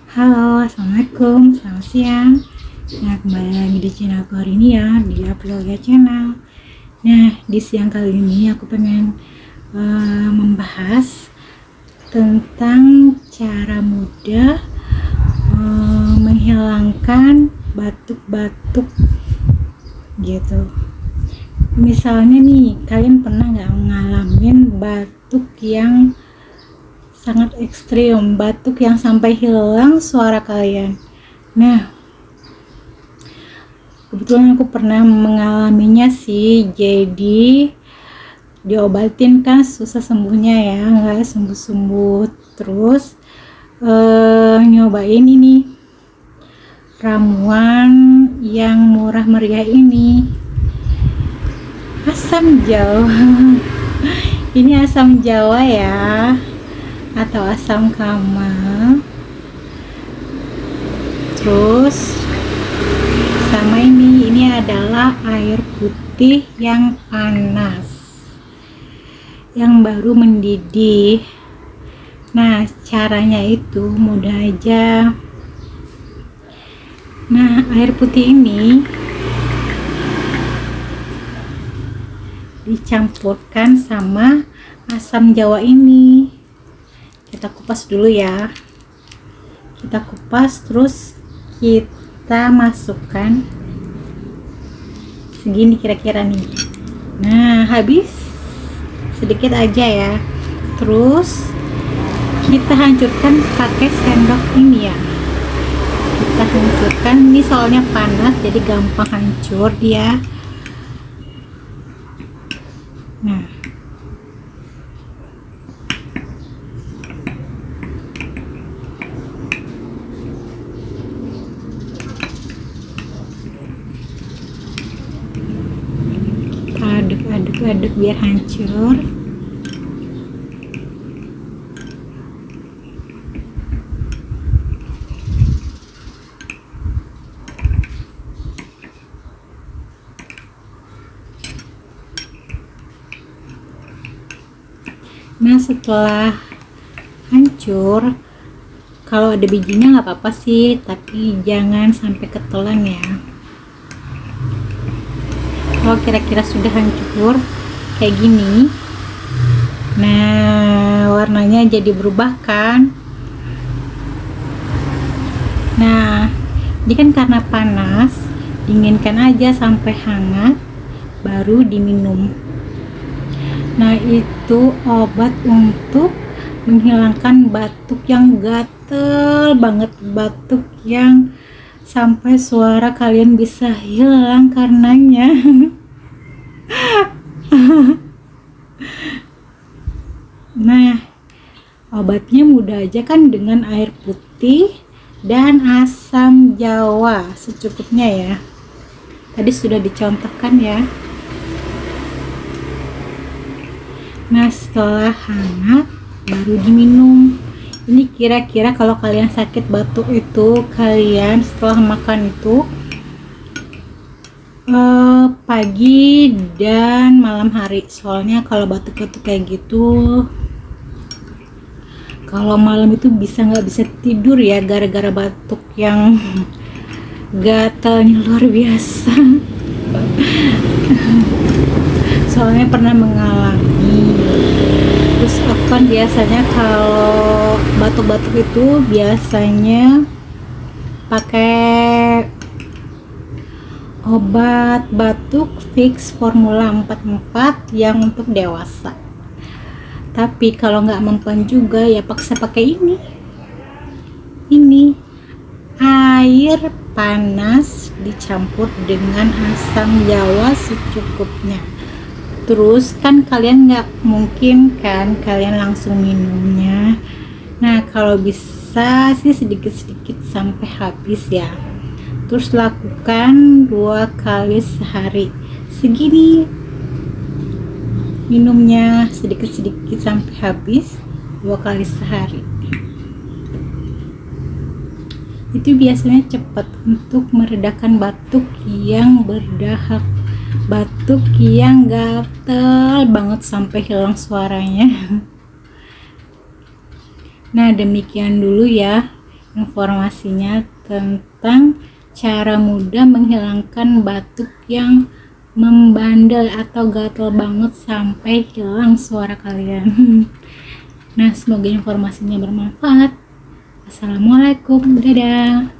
Halo, assalamualaikum, selamat siang. Nah, kembali lagi di channel aku hari ini ya, di Aploga Channel. Nah, di siang kali ini aku pengen membahas tentang cara mudah menghilangkan batuk-batuk gitu. Misalnya nih, kalian pernah nggak ngalamin batuk yang sangat ekstrim, batuk yang sampai hilang suara kalian? Nah, kebetulan aku pernah mengalaminya sih, jadi diobatin kan susah sembuhnya ya, nggak sembuh-sembuh. Terus nyobain ini ramuan yang murah meriah ini, asam jawa. Ini asam jawa ya, atau asam kamal. Terus sama ini adalah air putih yang panas yang baru mendidih. Nah, caranya itu mudah aja. Nah, air putih ini dicampurkan sama asam jawa ini. Kita kupas dulu ya. Kita kupas, terus kita masukkan segini kira-kira nih. Nah, habis sedikit aja ya. Terus kita hancurkan pakai sendok ini ya. Kita hancurkan, ini soalnya panas jadi gampang hancur dia. Nah, aduk-aduk biar hancur. Nah, setelah hancur, kalau ada bijinya nggak apa-apa sih, tapi jangan sampai ketelan ya. Kalau kira-kira sudah hancur kayak gini, nah warnanya jadi berubah kan. Nah, ini kan karena panas, dinginkan aja sampai hangat baru diminum. Nah, itu obat untuk menghilangkan batuk yang gatel banget, batuk yang sampai suara kalian bisa hilang karenanya. Nah, obatnya mudah aja kan, dengan air putih dan asam jawa secukupnya ya. Tadi sudah dicontohkan ya. Nah, setelah hangat baru diminum. Ini kira-kira kalau kalian sakit batuk itu, kalian setelah makan itu pagi dan malam hari. Soalnya kalau batuk-batuk kayak gitu, kalau malam itu nggak bisa tidur ya, gara-gara batuk yang gatalnya luar biasa. Soalnya pernah mengalami. Terus aku kan biasanya kalau batuk-batuk itu biasanya pakai obat batuk fix formula 44 yang untuk dewasa. Tapi kalau nggak mempan juga ya paksa pakai ini air panas dicampur dengan asam jawa secukupnya. Terus kan kalian nggak mungkin kan kalian langsung minumnya. Nah, kalau bisa sih sedikit-sedikit sampai habis ya. Terus lakukan 2 kali sehari, segini minumnya, sedikit-sedikit sampai habis 2 kali sehari. Itu biasanya cepat untuk meredakan batuk yang berdahak, batuk yang gatel banget sampai hilang suaranya. Nah, demikian dulu ya informasinya tentang cara mudah menghilangkan batuk yang membandel atau gatel banget sampai hilang suara kalian. Nah, semoga informasinya bermanfaat. Assalamualaikum, dadah.